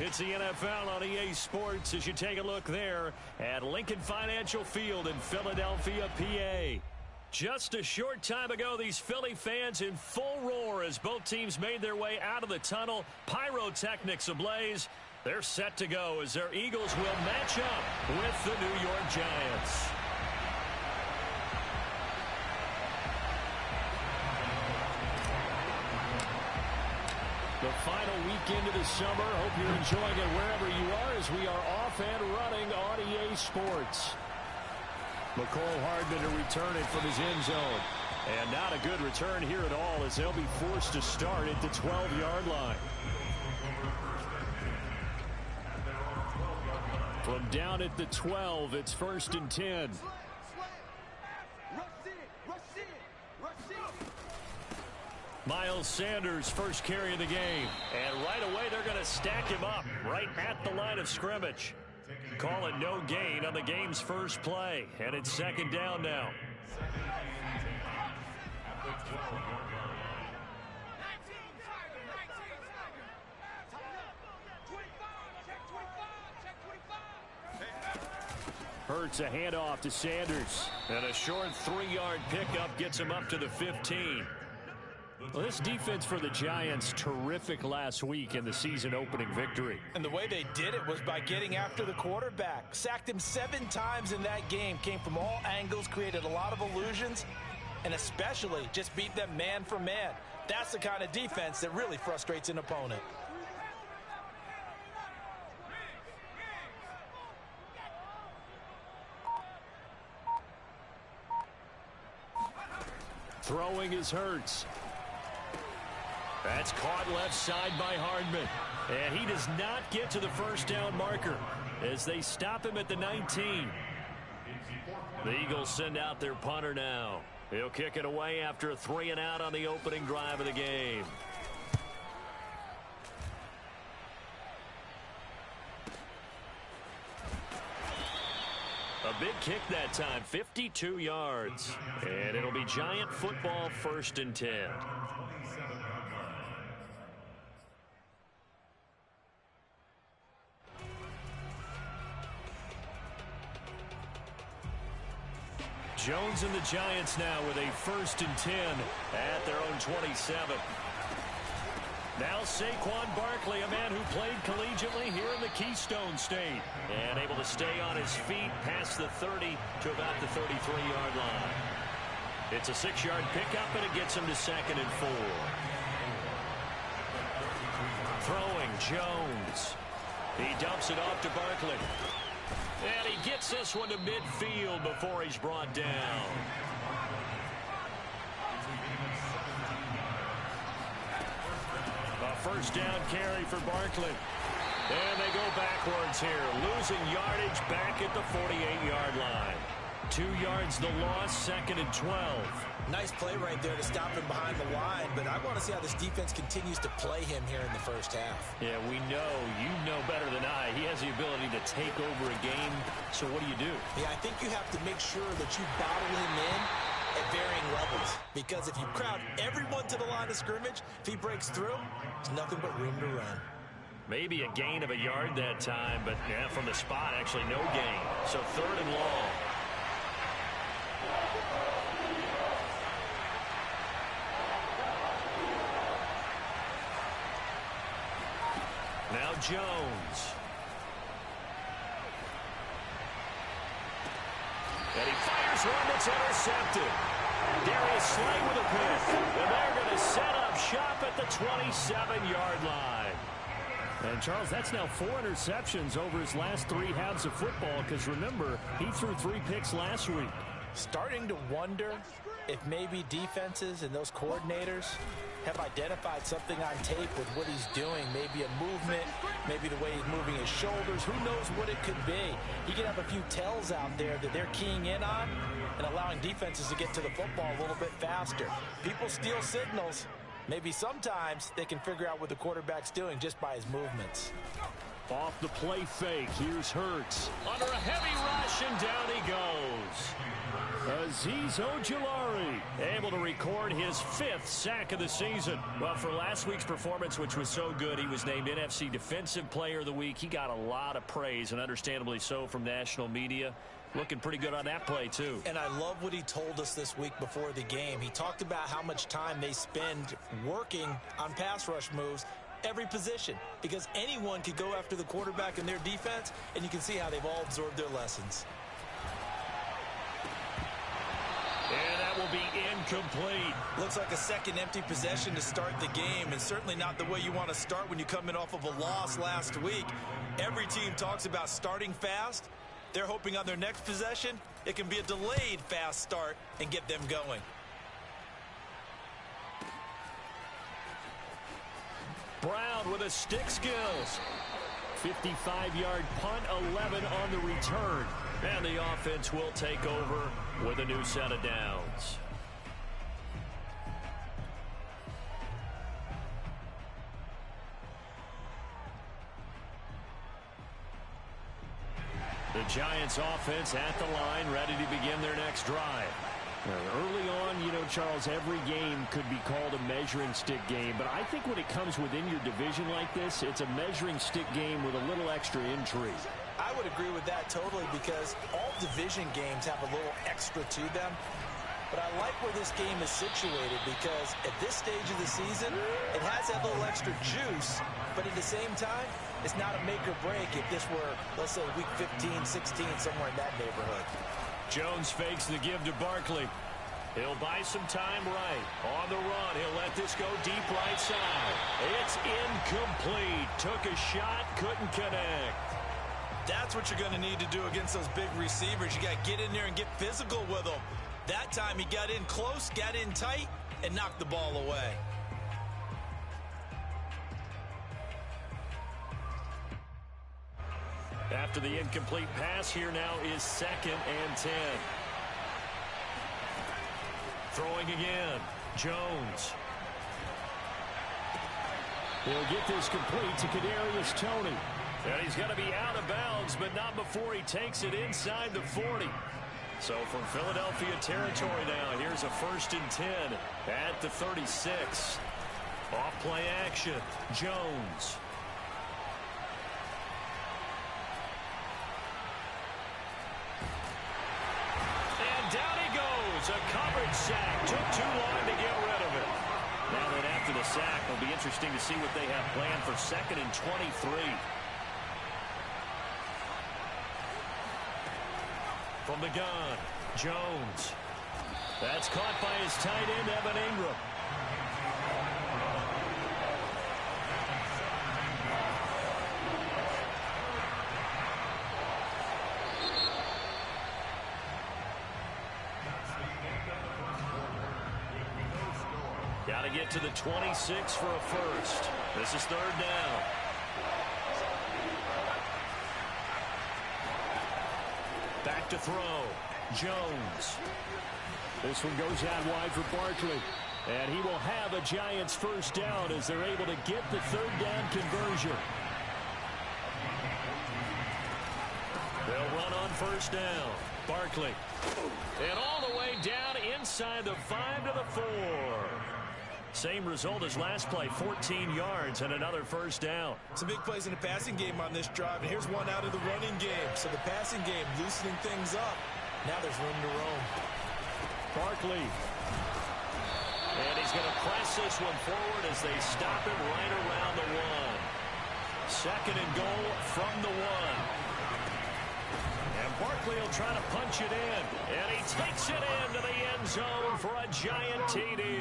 It's the NFL on EA Sports as you take a look there at Lincoln Financial Field in Philadelphia, PA. Just a short time ago, these Philly fans in full roar as both teams made their way out of the tunnel. Pyrotechnics ablaze. They're set to go as their Eagles will match up with the New York Giants. The final weekend of the summer. Hope you're enjoying it wherever you are as we are off and running on EA Sports. McCole Hardman to return it from his end zone. And not a good return here at all as they'll be forced to start at the 12-yard line. From down at the 12, it's 1st and 10. Miles Sanders first carry of the game. And right away they're going to stack him up right at the line of scrimmage. Call it no gain on the game's first play. And it's 2nd down now. Hurts a handoff to Sanders. And a short 3-yard pickup gets him up to the 15. Well, this defense for the Giants, terrific last week in the season-opening victory. And the way they did it was by getting after the quarterback. Sacked him 7 times in that game. Came from all angles, created a lot of illusions, and especially just beat them man for man. That's the kind of defense that really frustrates an opponent. Throwing is Hurts. That's caught left side by Hardman. And he does not get to the first down marker as they stop him at the 19. The Eagles send out their punter now. He'll kick it away after a 3-and-out on the opening drive of the game. A big kick that time, 52 yards. And it'll be Giant football, 1st and 10. Jones and the Giants now with a 1st and 10 at their own 27. Now Saquon Barkley, a man who played collegiately here in the Keystone State. And able to stay on his feet past the 30 to about the 33-yard line. It's a 6-yard pickup, and it gets him to 2nd and 4. Throwing, Jones. He dumps it off to Barkley. And he gets this one to midfield before he's brought down. A 1st down carry for Barkley. And they go backwards here, losing yardage back at the 48-yard line. 2 yards the loss, 2nd and 12. Nice play right there to stop him behind the line, but I want to see how this defense continues to play him here in the first half. Yeah, we know, you know better than I, he has the ability to take over a game, so what do? Yeah, I think you have to make sure that you bottle him in at varying levels, because if you crowd everyone to the line of scrimmage, if he breaks through, there's nothing but room to run. Maybe a gain of a yard that time, but yeah, from the spot, actually no gain. So 3rd and long. Now Jones. And he fires one that's intercepted. Darius Slay with a pick. And they're going to set up shop at the 27-yard line. And, Charles, that's now 4 interceptions over his last 3 halves of football because, remember, he threw 3 picks last week. Starting to wonder if maybe defenses and those coordinators have identified something on tape with what he's doing. Maybe a movement, maybe the way he's moving his shoulders. Who knows what it could be? He could have a few tells out there that they're keying in on and allowing defenses to get to the football a little bit faster. People steal signals. Maybe sometimes they can figure out what the quarterback's doing just by his movements. Off the play fake, here's Hurts. Under a heavy rush, and down he goes. Azeez Ojulari able to record his 5th sack of the season. Well, for last week's performance, which was so good, he was named NFC Defensive Player of the Week. He got a lot of praise, and understandably so, from national media. Looking pretty good on that play, too. And I love what he told us this week before the game. He talked about how much time they spend working on pass rush moves, every position, because anyone could go after the quarterback in their defense, and you can see how they've all absorbed their lessons. And that will be incomplete. Looks like a second empty possession to start the game, and certainly not the way you want to start when you're coming off of a loss last week. Every team talks about starting fast. They're hoping on their next possession, it can be a delayed fast start and get them going. Brown with a stick skills. 55-yard punt, 11 on the return. And the offense will take over with a new set of downs. The Giants offense at the line, ready to begin their next drive. Early on, you know, Charles, every game could be called a measuring stick game, but I think when it comes within your division like this, it's a measuring stick game with a little extra intrigue. I would agree with that totally, because all division games have a little extra to them. But I like where this game is situated, because at this stage of the season, it has that little extra juice, but at the same time, it's not a make or break if this were, let's say, week 15, 16, somewhere in that neighborhood. Jones fakes the give to Barkley. He'll buy some time right. On the run, he'll let this go deep right side. It's incomplete. Took a shot, couldn't connect. That's what you're going to need to do against those big receivers. You got to get in there and get physical with them. That time he got in close, got in tight, and knocked the ball away. After the incomplete pass, here now is 2nd and 10. Throwing again, Jones. He'll get this complete to Kadarius Toney. And he's going to be out of bounds, but not before he takes it inside the 40. So from Philadelphia territory now, here's a 1st and 10 at the 36. Off play action, Jones. And down he goes. A coverage sack. Took too long to get rid of it. Now then after the sack, it'll be interesting to see what they have planned for 2nd and 23. From the gun, Jones. That's caught by his tight end, Evan Ingram. Got to get to the 26 for a first. This is 3rd down. Back to throw. Jones. This one goes out wide for Barkley. And he will have a Giants 1st down as they're able to get the 3rd down conversion. They'll run on 1st down. Barkley. And all the way down inside the 5 to the 4. Same result as last play, 14 yards and another 1st down. Some big plays in the passing game on this drive, and here's one out of the running game. So the passing game loosening things up. Now there's room to roam. Barkley. And he's going to press this one forward as they stop him right around the 1. 2nd and goal from the 1. And Barkley will try to punch it in. And he takes it into the end zone for a Giant TD.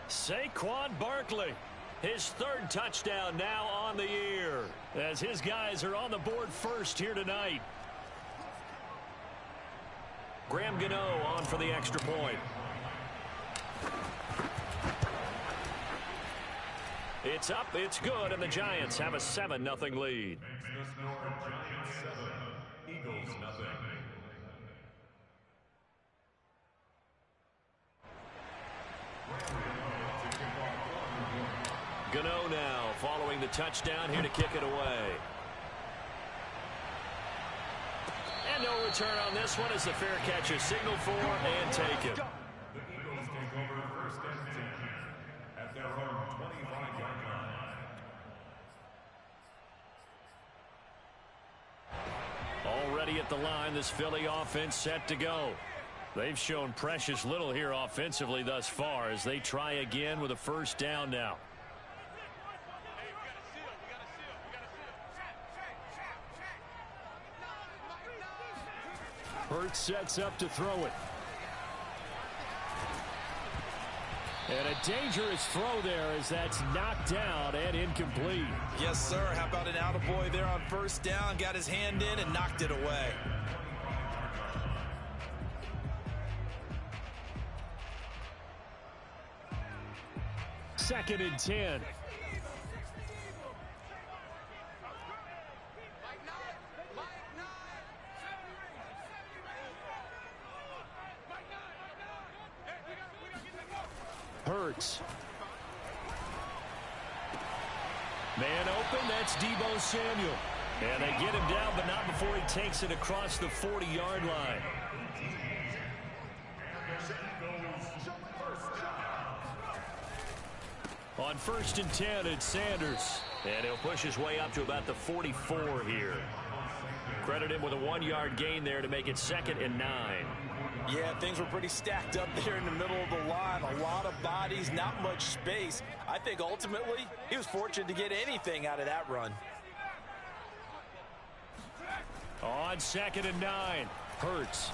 Saquon Barkley, his 3rd touchdown now on the year, as his guys are on the board first here tonight. Graham Gano on for the extra point. It's up, it's good, and the Giants have a 7-0 lead. Eagles nothing. Gano now following the touchdown here to kick it away. And And no return on this one as the fair catch is signaled for and taken. The Eagles take over first and 10 at their own 25-yard line. Already at the line, this Philly offense set to go. They've shown precious little here offensively thus far as they try again with a first down now. Hurts sets up to throw it. And a dangerous throw there as that's knocked down and incomplete. Yes, sir. How about an attaboy there on first down? Got his hand in and knocked it away. Second and 10. Hurts. Man open, that's Deebo Samuel. And they get him down, but not before he takes it across the 40-yard line. On first and 10, it's Sanders. And he'll push his way up to about the 44 here. Credit him with a 1-yard gain there to make it 2nd and 9. Yeah, things were pretty stacked up there in the middle of the line. A lot of bodies, not much space. I think ultimately he was fortunate to get anything out of that run. On 2nd and 9, Hurts.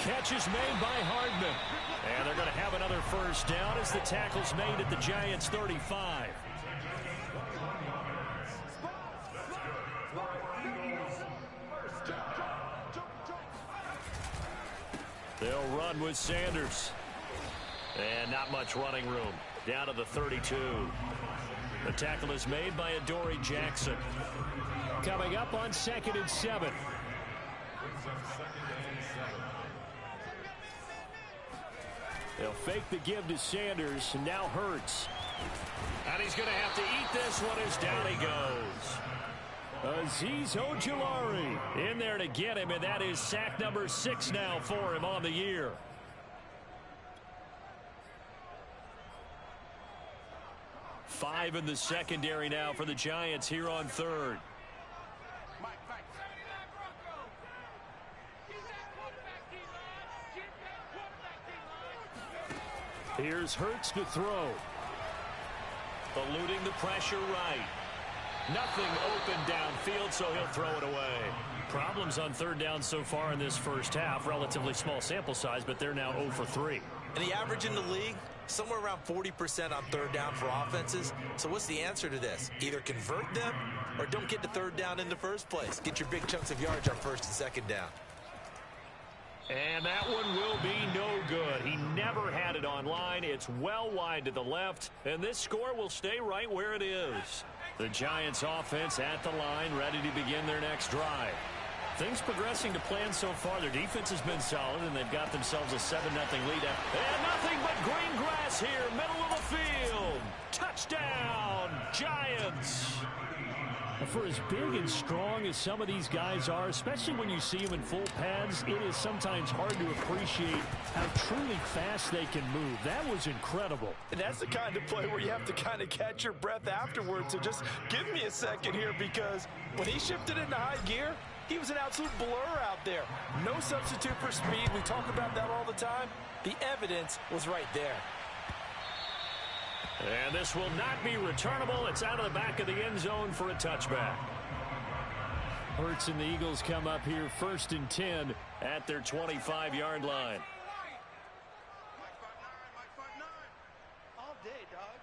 Catch is made by Hardman. And they're going to have another first down as the tackle's made at the Giants' 35. They'll run with Sanders. And not much running room. Down to the 32. The tackle is made by Adoree Jackson. Coming up on 2nd and 7. They'll fake the give to Sanders, and now Hurts. And he's going to have to eat this one as down he goes. Azeez Ojulari in there to get him, and that is sack number 6 now for him on the year. Five in the secondary now for the Giants here on 3rd. Here's Hurts to throw. Eluding the pressure right. Nothing open downfield, so he'll throw it away. Problems on 3rd down so far in this first half. Relatively small sample size, but they're now 0 for 3. And the average in the league, somewhere around 40% on 3rd down for offenses. So what's the answer to this? Either convert them or don't get to 3rd down in the first place. Get your big chunks of yards on 1st and 2nd down. And that one will be no good. He never had it on line. It's well wide to the left, and this score will stay right where it is. The Giants offense at the line, ready to begin their next drive. Things progressing to plan so far. Their defense has been solid, and they've got themselves a 7-0 lead. And nothing but green grass here, middle of the field. Touchdown, Giants. For as big and strong as some of these guys are, especially when you see them in full pads, it is sometimes hard to appreciate how truly fast they can move. That was incredible. And that's the kind of play where you have to kind of catch your breath afterwards. So just give me a second here, because when he shifted into high gear, he was an absolute blur out there. No substitute for speed. We talk about that all the time. The evidence was right there. And this will not be returnable. It's out of the back of the end zone for a touchback. Hurts and the Eagles come up here 1st and 10 at their 25-yard line. All day, dog.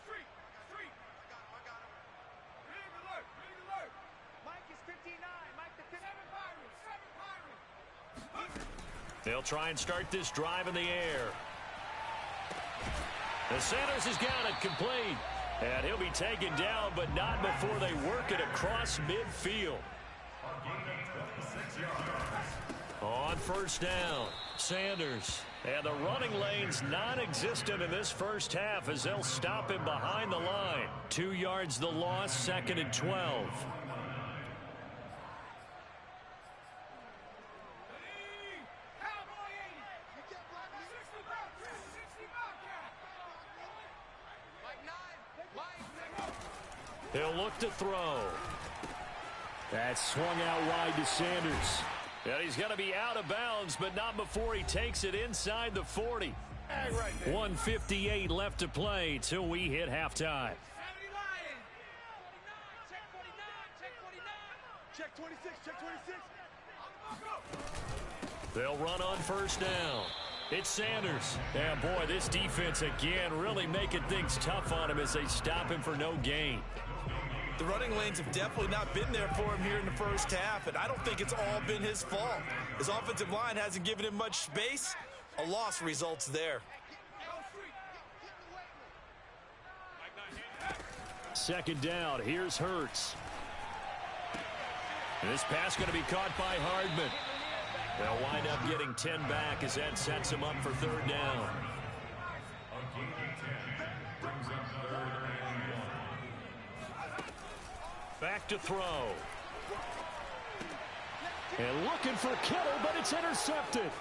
Street. Mike is 59. Mike the 7 They'll try and start this drive in the air. And Sanders has got it complete. And he'll be taken down, but not before they work it across midfield. On 1st down, Sanders. And the running lane's non-existent in this first half as they'll stop him behind the line. 2 yards the loss, 2nd and 12. He'll look to throw. That's swung out wide to Sanders. And he's going to be out of bounds, but not before he takes it inside the 40. 1:58 left to play till we hit halftime. Check 26, check 26. They'll run on first down. It's Sanders. And boy, this defense again really making things tough on him as they stop him for no gain. The running lanes have definitely not been there for him here in the first half, and I don't think it's all been his fault. His offensive line hasn't given him much space. A loss results there. Second down. Here's Hurts. This pass going to be caught by Hardman. They'll wind up getting 10 back as that sets him up for third down. Back to throw. And looking for Kittle, but it's intercepted.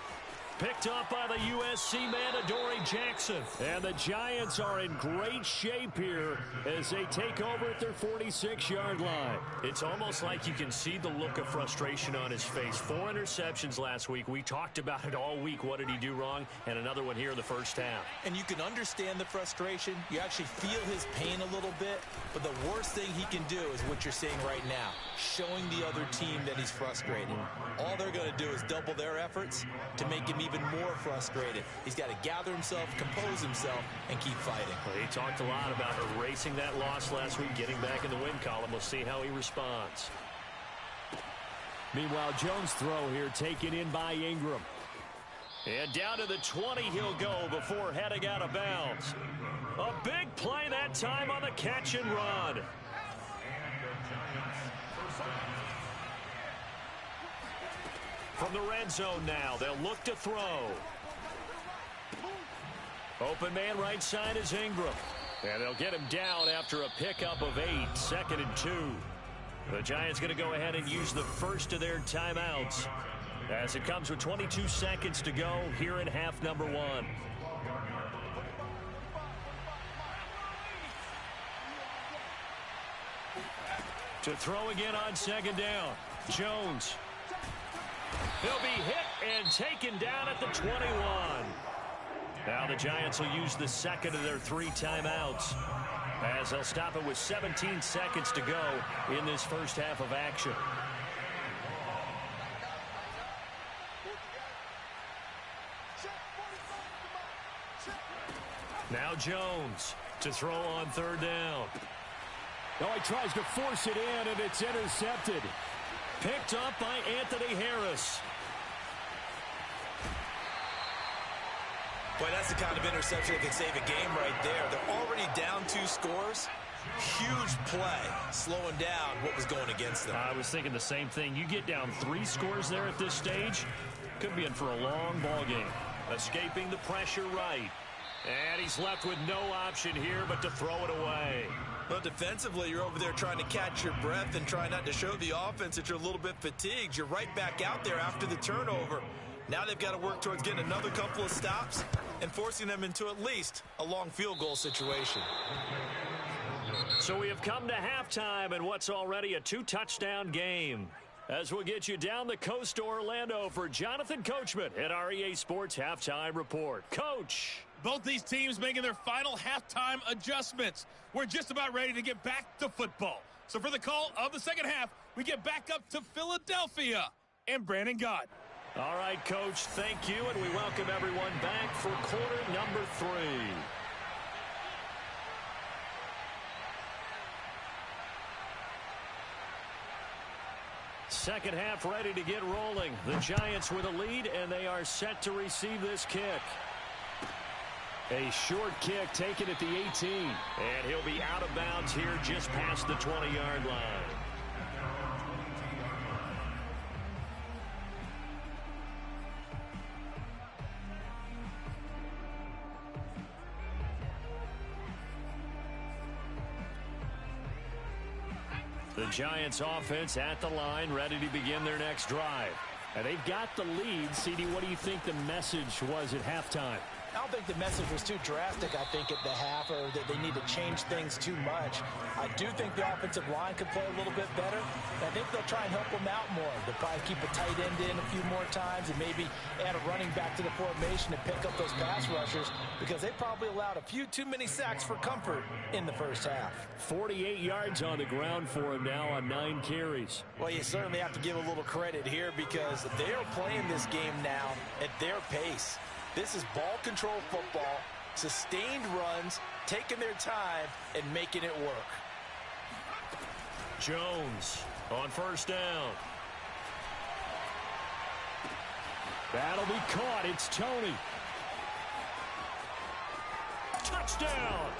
Picked up by the USC man, Adoree Jackson. And the Giants are in great shape here as they take over at their 46-yard line. It's almost like you can see the look of frustration on his face. 4 interceptions last week. We talked about it all week. What did he do wrong? And another one here in the first half. And you can understand the frustration. You actually feel his pain a little bit. But the worst thing he can do is what you're seeing right now, showing the other team that he's frustrated. All they're going to do is double their efforts to make him even more frustrated. He's got to gather himself, compose himself, and keep fighting. Well, he talked a lot about erasing that loss last week, getting back in the win column. We'll see how he responds. Meanwhile, Jones' throw here taken in by Ingram. And down to the 20 he'll go before heading out of bounds. A big play that time on the catch and run. From the red zone now, they'll look to throw. Open man right side is Ingram. And they'll get him down after a pickup of 8, 2nd and 2. The Giants going to go ahead and use the first of their timeouts as it comes with 22 seconds to go here in half number 1. To throw again on second down. Jones. He'll be hit and taken down at the 21. Now the Giants will use the second of their 3 timeouts as they'll stop it with 17 seconds to go in this first half of action. Now Jones to throw on third down. Oh, he tries to force it in, and it's intercepted. Picked up by Anthony Harris. Boy, that's the kind of interception that can save a game right there. They're already down 2 scores. Huge play, slowing down what was going against them. I was thinking the same thing. You get down 3 scores there at this stage, could be in for a long ball game. Escaping the pressure right. And he's left with no option here but to throw it away. Well, defensively, you're over there trying to catch your breath and try not to show the offense that you're a little bit fatigued. You're right back out there after the turnover. Now they've got to work towards getting another couple of stops and forcing them into at least a long field goal situation. So we have come to halftime in what's already a 2-touchdown game. As we'll get you down the coast to Orlando for Jonathan Coachman at REA Sports Halftime Report. Coach. Both these teams making their final halftime adjustments. We're just about ready to get back to football. So for the call of the second half, we get back up to Philadelphia and Brandon Gott. All right, Coach, thank you, and we welcome everyone back for quarter number 3. Second half ready to get rolling. The Giants with a lead, and they are set to receive this kick. A short kick taken at the 18. And he'll be out of bounds here just past the 20-yard line. The Giants offense at the line, ready to begin their next drive. And they've got the lead. CD, what do you think the message was at halftime? I don't think the message was too drastic, I think, at the half, or that they need to change things too much. I do think the offensive line could play a little bit better. I think they'll try and help them out more. They'll probably keep a tight end in a few more times and maybe add a running back to the formation and pick up those pass rushers, because they probably allowed a few too many sacks for comfort in the first half. 48 yards on the ground for him now on 9 carries. Well, you certainly have to give a little credit here, because they are playing this game now at their pace. This is ball control football, sustained runs, taking their time, and making it work. Jones on first down. That'll be caught. It's Tony. Touchdown!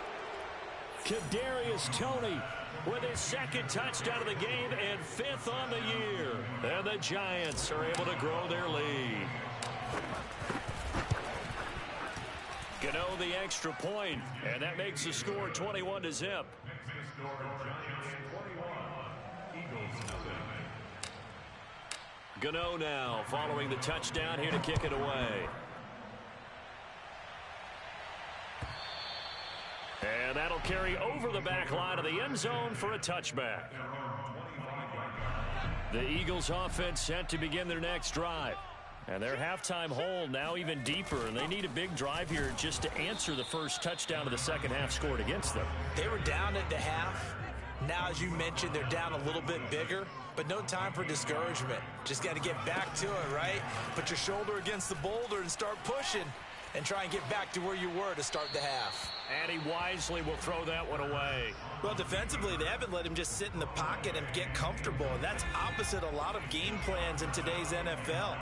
Kadarius Toney with his second touchdown of the game and 5th on the year. And the Giants are able to grow their lead. Gano the extra point, and that makes the score 21-0. Gano now following the touchdown, here to kick it away. And that'll carry over the back line of the end zone for a touchback. The Eagles offense set to begin their next drive. And their halftime hole now even deeper, and they need a big drive here just to answer the first touchdown of the second half scored against them. They were down at the half. Now, as you mentioned, they're down a little bit bigger, but no time for discouragement. Just got to get back to it, right? Put your shoulder against the boulder and start pushing, and try and get back to where you were to start the half. And he wisely will throw that one away. Well, defensively, they haven't let him just sit in the pocket and get comfortable, and that's opposite a lot of game plans in today's NFL.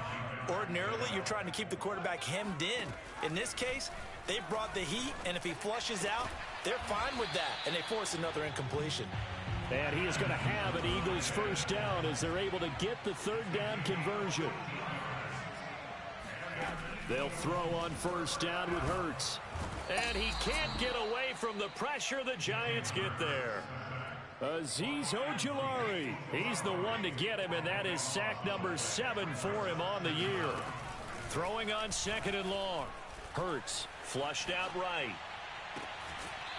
Ordinarily, you're trying to keep the quarterback hemmed in. In this case, they brought the heat, and if he flushes out, they're fine with that, and they force another incompletion. And he is going to have an Eagles first down as they're able to get the third down conversion. They'll throw on first down with Hurts. And he can't get away from the pressure. The Giants get there. Azeez Ojulari, he's the one to get him, and that is sack number 7 for him on the year. Throwing on second and long. Hurts flushed out right.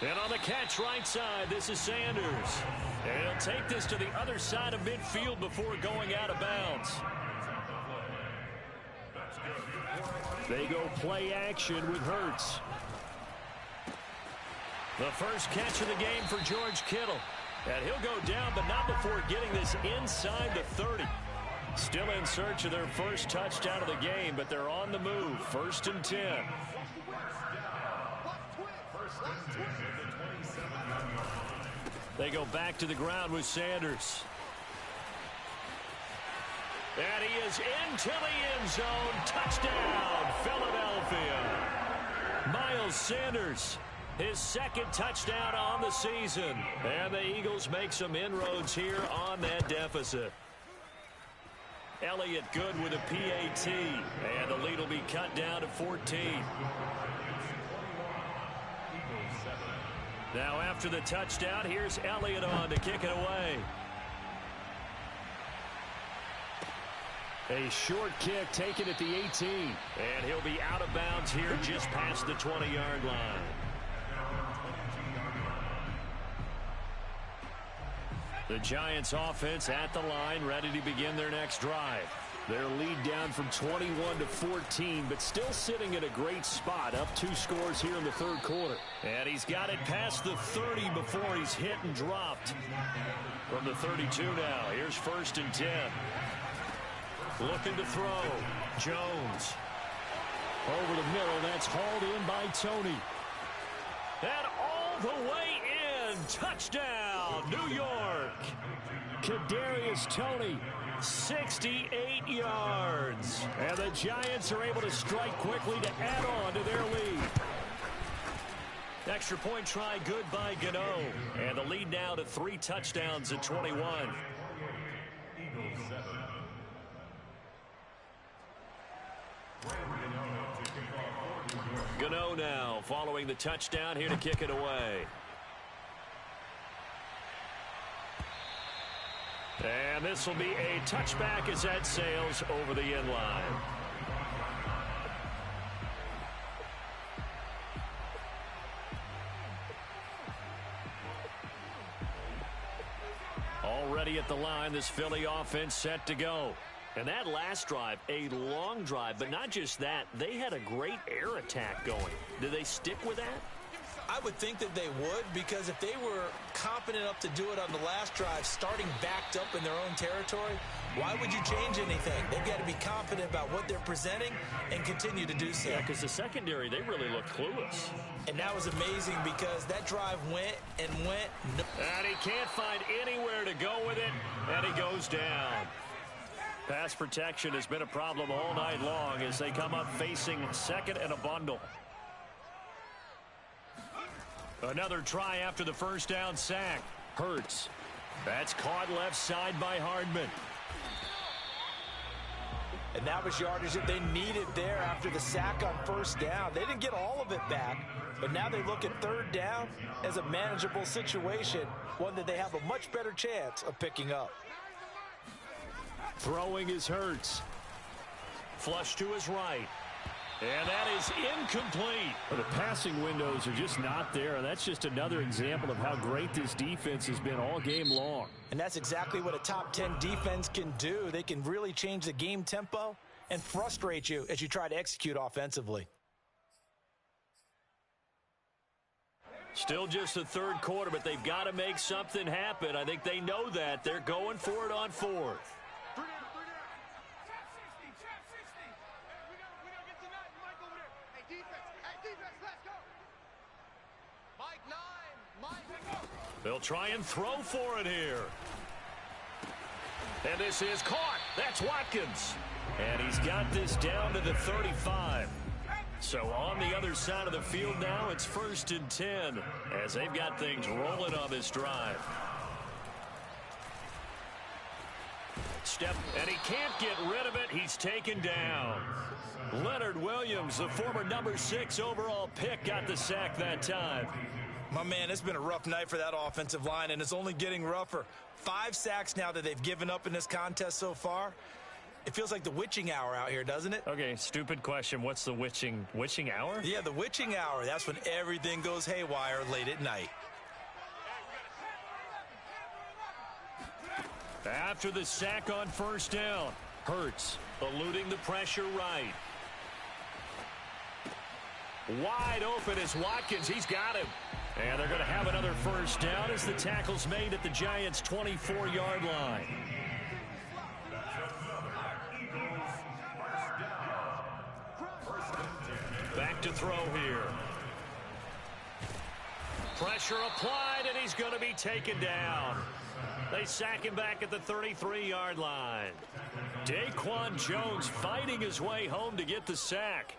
And on the catch right side, this is Sanders. And he'll take this to the other side of midfield before going out of bounds. They go play action with Hurts. The first catch of the game for George Kittle. And he'll go down, but not before getting this inside the 30. Still in search of their first touchdown of the game, but they're on the move. 1st and 10. They go back to the ground with Sanders. And he is into the end zone. Touchdown, Philadelphia. Miles Sanders, his second touchdown on the season. And the Eagles make some inroads here on that deficit. Elliott good with a PAT. And the lead will be cut down to 14. Now after the touchdown, here's Elliott on to kick it away. A short kick taken at the 18. And he'll be out of bounds here just past the 20-yard line. The Giants offense at the line, ready to begin their next drive. Their lead down from 21 to 14, but still sitting at a great spot, up 2 scores here in the third quarter. And he's got it past the 30 before he's hit and dropped. From the 32 now, here's 1st and 10. Looking to throw. Jones. Over the middle, that's hauled in by Tony. And all the way in. Touchdown, New York. Kadarius Toney, 68 yards. And the Giants are able to strike quickly to add on to their lead. Extra point try good by Gano. And the lead now to 3 touchdowns at 21. Gano now following the touchdown, here to kick it away. And this will be a touchback as that sails over the end line. ready at the line. This Philly offense set to go. And that last drive, a long drive, but not just that. They had a great air attack going. Do they stick with that? I would think that they would, because if they were confident enough to do it on the last drive, starting backed up in their own territory, why would you change anything? They've got to be confident about what they're presenting and continue to do so. Yeah, because the secondary, they really looked clueless. And that was amazing because that drive went and went. And he can't find anywhere to go with it, and he goes down. Pass protection has been a problem all night long as they come up facing second and a bundle. Another try after the first down sack. Hurts. That's caught left side by Hardman. And that was yardage that they needed there after the sack on first down. They didn't get all of it back, but now they look at third down as a manageable situation, one that they have a much better chance of picking up. Throwing is Hurts. Flush to his right. And that is incomplete. The passing windows are just not there. That's just another example of how great this defense has been all game long. And that's exactly what a top 10 defense can do. They can really change the game tempo and frustrate you as you try to execute offensively. Still just the third quarter, but they've got to make something happen. I think they know that. They're going for it on fourth. They'll try and throw for it here. And this is caught. That's Watkins. And he's got this down to the 35. So on the other side of the field now, it's 1st and 10 as they've got things rolling on this drive. Step, and he can't get rid of it. He's taken down. Leonard Williams, the former number 6 overall pick, got the sack that time. My man, it's been a rough night for that offensive line, and it's only getting rougher. 5 sacks now that they've given up in this contest so far. It feels like the witching hour out here, doesn't it? Okay, stupid question. What's the witching hour? Yeah, the witching hour. That's when everything goes haywire late at night. After the sack on first down, Hurts eluding the pressure right. Wide open is Watkins. He's got him. And they're going to have another first down as the tackle's made at the Giants' 24-yard line. Back to throw here. Pressure applied, and he's going to be taken down. They sack him back at the 33-yard line. Daquan Jones fighting his way home to get the sack.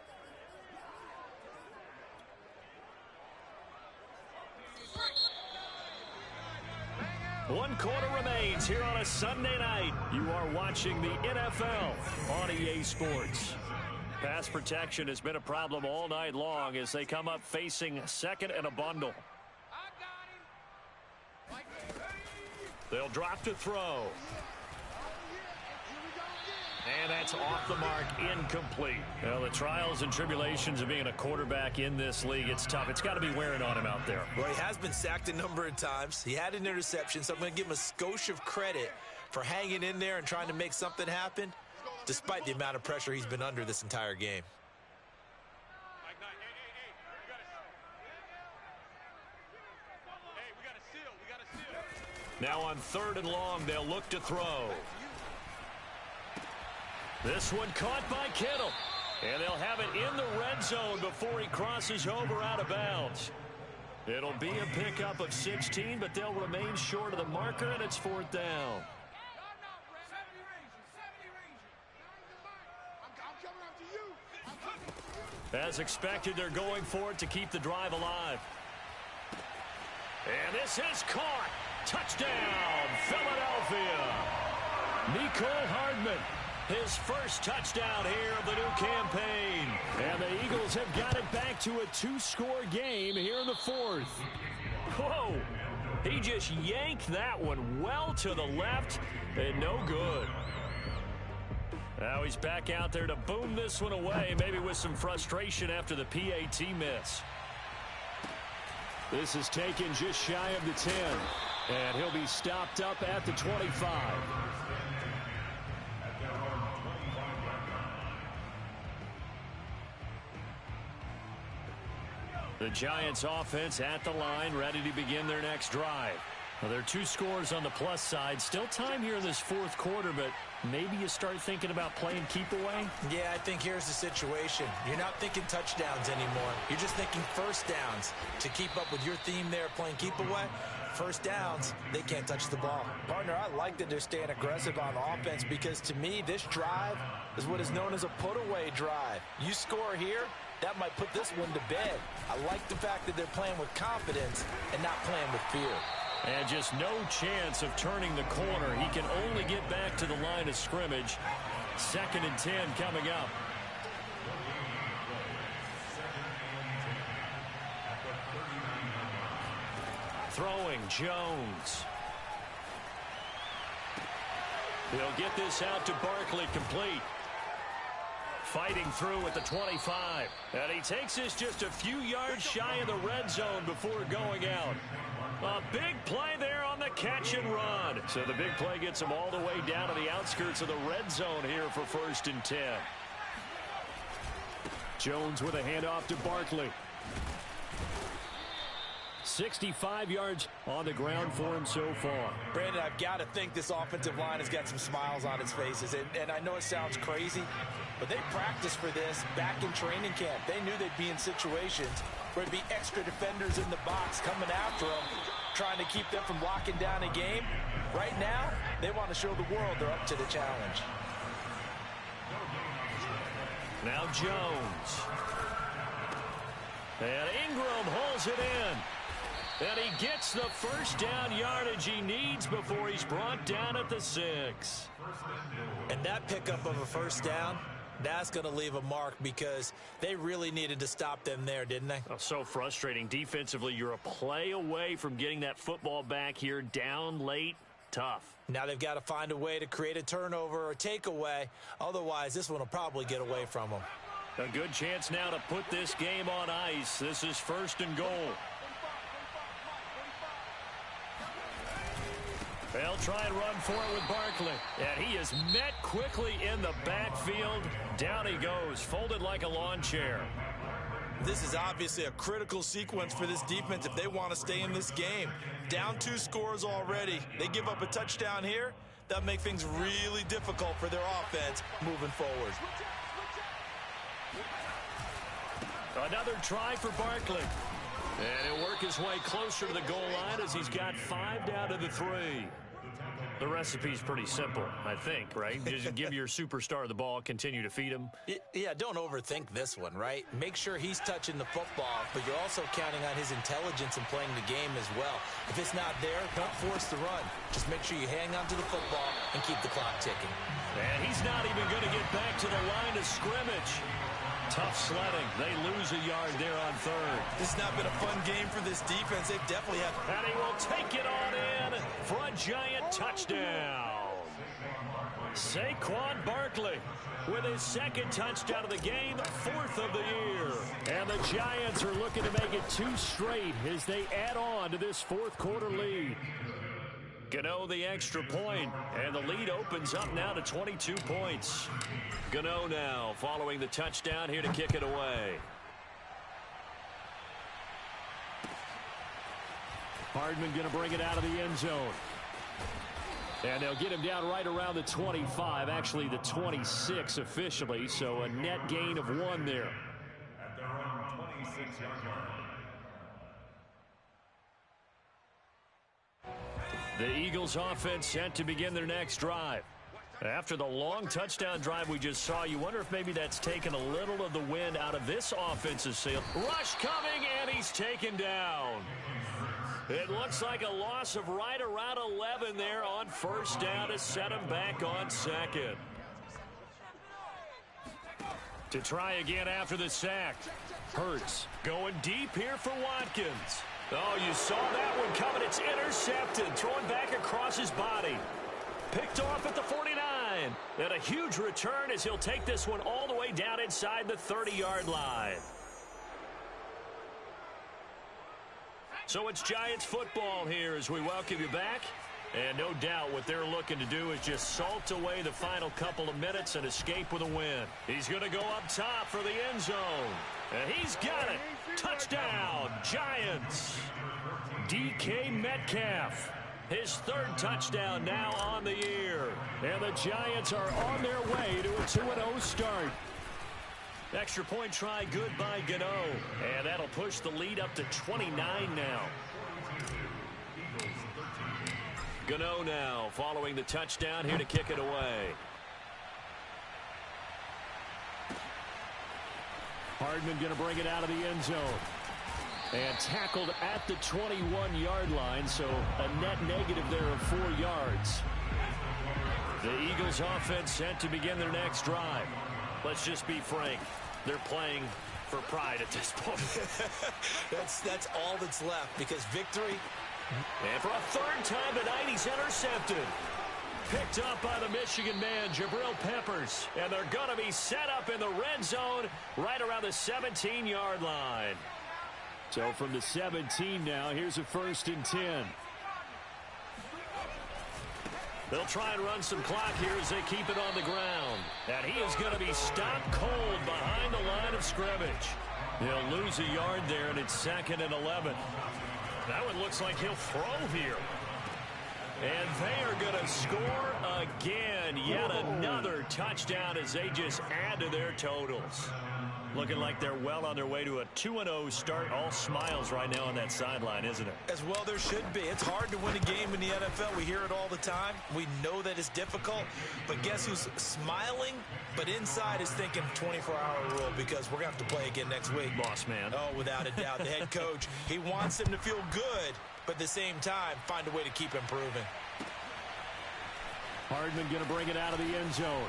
One quarter remains here on a Sunday night. You are watching the NFL on EA Sports. Pass protection has been a problem all night long as they come up facing second and a bundle. They'll drop to throw. And that's off the mark, incomplete. Well, the trials and tribulations of being a quarterback in this league, it's tough. It's got to be wearing on him out there. Well, he has been sacked a number of times. He had an interception, so I'm going to give him a skosh of credit for hanging in there and trying to make something happen, despite the amount of pressure he's been under this entire game. Now on 3rd and long, they'll look to throw. This one caught by Kittle. And they'll have it in the red zone before he crosses over out of bounds. It'll be a pickup of 16, but they'll remain short of the marker, and it's 4th down. As expected, they're going for it to keep the drive alive. And this is caught. Touchdown, Philadelphia. Mecole Hardman, his first touchdown here of the new campaign. And the Eagles have got it back to a 2-score game here in the 4th. Whoa, he just yanked that one well to the left and no good. Now he's back out there to boom this one away, maybe with some frustration after the PAT miss. This is taken just shy of the 10. And he'll be stopped up at the 25. The Giants offense at the line, ready to begin their next drive. Well, there are 2 scores on the plus side. Still time here in this fourth quarter, but maybe you start thinking about playing keep away? Yeah, I think here's the situation. You're not thinking touchdowns anymore. You're just thinking first downs. To keep up with your theme there, playing keep away, first downs, they can't touch the ball. Partner, I like that they're staying aggressive on offense because to me, this drive is what is known as a put-away drive. You score here, that might put this one to bed. I like the fact that they're playing with confidence and not playing with fear. And just no chance of turning the corner. He can only get back to the line of scrimmage. 2nd and 10 coming up. Throwing Jones. He'll get this out to Barkley, complete. Fighting through at the 25. And he takes this just a few yards shy of the red zone before going out. A big play there on the catch and run. So the big play gets him all the way down to the outskirts of the red zone here for 1st and 10. Jones with a handoff to Barkley. 65 yards on the ground for him so far. Brandon, I've got to think this offensive line has got some smiles on its faces. And I know it sounds crazy, but they practiced for this back in training camp. They knew they'd be in situations where it'd be extra defenders in the box coming after them, trying to keep them from locking down a game. Right now, they want to show the world they're up to the challenge. Now Jones. And Ingram holds it in. And he gets the first down yardage he needs before he's brought down at the 6. And that pickup of a first down, that's going to leave a mark because they really needed to stop them there, didn't they? Oh, so frustrating. Defensively, you're a play away from getting that football back here, down late. Tough. Now they've got to find a way to create a turnover or takeaway. Otherwise, this one will probably get away from them. A good chance now to put this game on ice. This is 1st and goal. They'll try and run for it with Barkley. And he is met quickly in the backfield. Down he goes, folded like a lawn chair. This is obviously a critical sequence for this defense if they want to stay in this game. Down 2 scores already. They give up a touchdown here. That make things really difficult for their offense moving forward. Another try for Barkley. And he'll work his way closer to the goal line as he's got 5 down to the 3. The recipe's pretty simple, I think, right? Just give your superstar the ball, continue to feed him. Yeah, don't overthink this one, right? Make sure he's touching the football, but you're also counting on his intelligence in playing the game as well. If it's not there, don't force the run. Just make sure you hang on to the football and keep the clock ticking. And he's not even going to get back to the line of scrimmage. Tough sledding. They lose a yard there on 3rd. This has not been a fun game for this defense. They've definitely had... And he will take it on in for a giant touchdown. Saquon Barkley with his 2nd touchdown of the game, 4th of the year. And the Giants are looking to make it 2 straight as they add on to this 4th quarter lead. Gano the extra point, and the lead opens up now to 22 points. Gano now following the touchdown here to kick it away. Hardman going to bring it out of the end zone. And they'll get him down right around the 25, actually the 26 officially, so a net gain of 1 there. At their own 26-yard line. The Eagles offense set to begin their next drive. After the long touchdown drive we just saw, you wonder if maybe that's taken a little of the wind out of this offensive sail. Rush coming, and he's taken down. It looks like a loss of right around 11 there on 1st down to set him back on 2nd. To try again after the sack. Hurts going deep here for Watkins. Oh, you saw that one coming. It's intercepted. Throwing back across his body. Picked off at the 49. And a huge return as he'll take this one all the way down inside the 30-yard line. So it's Giants football here as we welcome you back. And no doubt what they're looking to do is just salt away the final couple of minutes and escape with a win. He's going to go up top for the end zone. And he's got it. Touchdown, Giants. DK Metcalf. His third touchdown now on the year. And the Giants are on their way to a 2-0 start. Extra point try good by Gano. And that'll push the lead up to 29 now. Gano now following the touchdown here to kick it away. Hardman going to bring it out of the end zone. And tackled at the 21-yard line, so a net negative there of 4 yards. The Eagles offense set to begin their next drive. Let's just be frank. They're playing for pride at this point. That's all that's left, because victory. And for a third time tonight, he's intercepted. Picked up by the Michigan man, Jabril Peppers. And they're going to be set up in the red zone right around the 17-yard line. So from the 17 now, here's a 1st and 10. They'll try and run some clock here as they keep it on the ground. And he is going to be stopped cold behind the line of scrimmage. He'll lose a yard there, and it's 2nd and 11. That one looks like he'll throw here. And they are going to score again. Yet another touchdown as they just add to their totals. Looking like they're well on their way to a 2-0 start. All smiles right now on that sideline, isn't it? As well there should be. It's hard to win a game in the NFL. We hear it all the time. We know that it's difficult. But guess who's smiling, but inside is thinking 24-hour rule, because we're going to have to play again next week. Boss man. Oh, without a doubt. The head coach, he wants them to feel good, but at the same time, find a way to keep improving. Hardman going to bring it out of the end zone.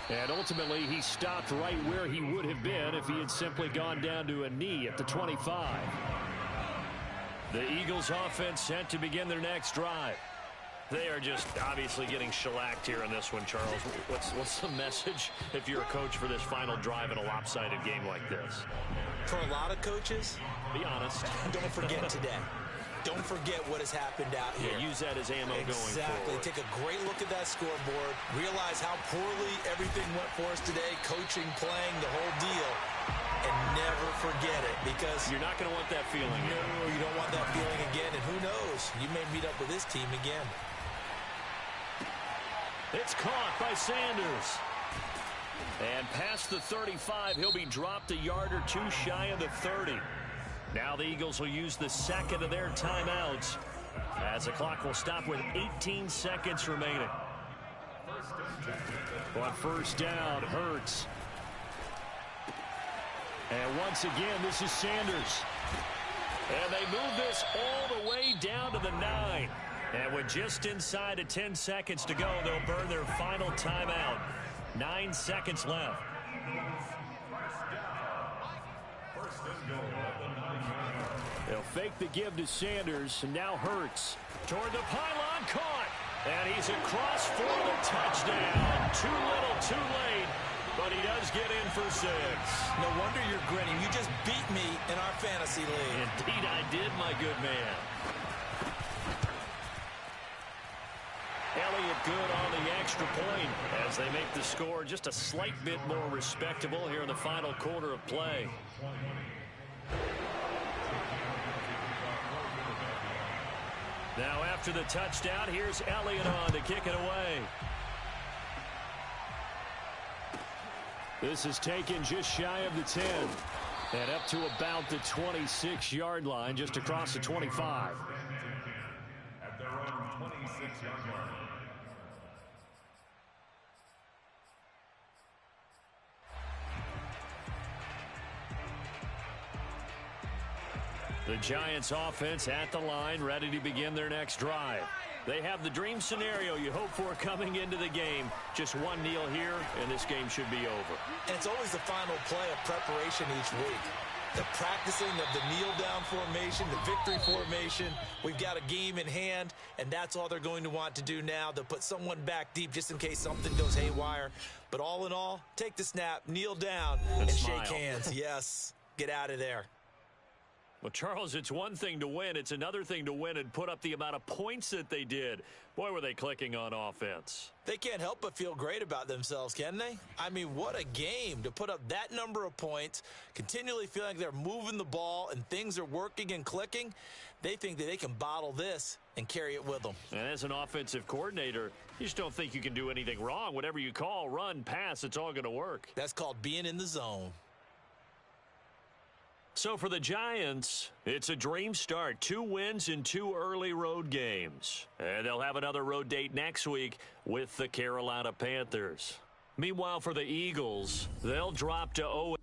And ultimately, he stopped right where he would have been if he had simply gone down to a knee at the 25. The Eagles offense set to begin their next drive. They are just obviously getting shellacked here in this one, Charles. What's the message if you're a coach for this final drive in a lopsided game like this? For a lot of coaches, be honest. Don't forget today. Don't forget what has happened out here. Yeah, use that as ammo going forward. Exactly. Take a great look at that scoreboard. Realize how poorly everything went for us today. Coaching, playing, the whole deal. And never forget it, because you're not going to want that feeling. No, you don't want that feeling again. And who knows? You may meet up with this team again. It's caught by Sanders. And past the 35, he'll be dropped a yard or two shy of the 30. Now the Eagles will use the second of their timeouts as the clock will stop with 18 seconds remaining. On 1st down, Hurts. And once again, this is Sanders. And they move this all the way down to the 9. And with just inside of 10 seconds to go, they'll burn their final timeout. 9 seconds left. They'll fake the give to Sanders, and now Hurts. Toward the pylon, caught. And he's across for the touchdown. Too little, too late. But he does get in for 6. No wonder you're grinning. You just beat me in our fantasy league. Indeed I did, my good man. Elliott good on the extra point as they make the score just a slight bit more respectable here in the final quarter of play. Now after the touchdown, here's Elliott on to kick it away. This is taken just shy of the 10. And up to about the 26-yard line, just across the 25. At their own 26-yard line. The Giants offense at the line, ready to begin their next drive. They have the dream scenario you hope for coming into the game. Just one kneel here, and this game should be over. And it's always the final play of preparation each week. The practicing of the kneel-down formation, the victory formation. We've got a game in hand, and that's all they're going to want to do now. They'll put someone back deep just in case something goes haywire. But all in all, take the snap, kneel down, and smile. shake hands. Yes, get out of there. Well, Charles, it's one thing to win. It's another thing to win and put up the amount of points that they did. Boy, were they clicking on offense. They can't help but feel great about themselves, can they? I mean, what a game to put up that number of points, continually feeling like they're moving the ball and things are working and clicking. They think that they can bottle this and carry it with them. And as an offensive coordinator, you just don't think you can do anything wrong. Whatever you call, run, pass, it's all going to work. That's called being in the zone. So for the Giants, it's a dream start. 2 wins in 2 early road games. And they'll have another road date next week with the Carolina Panthers. Meanwhile, for the Eagles, they'll drop to 0.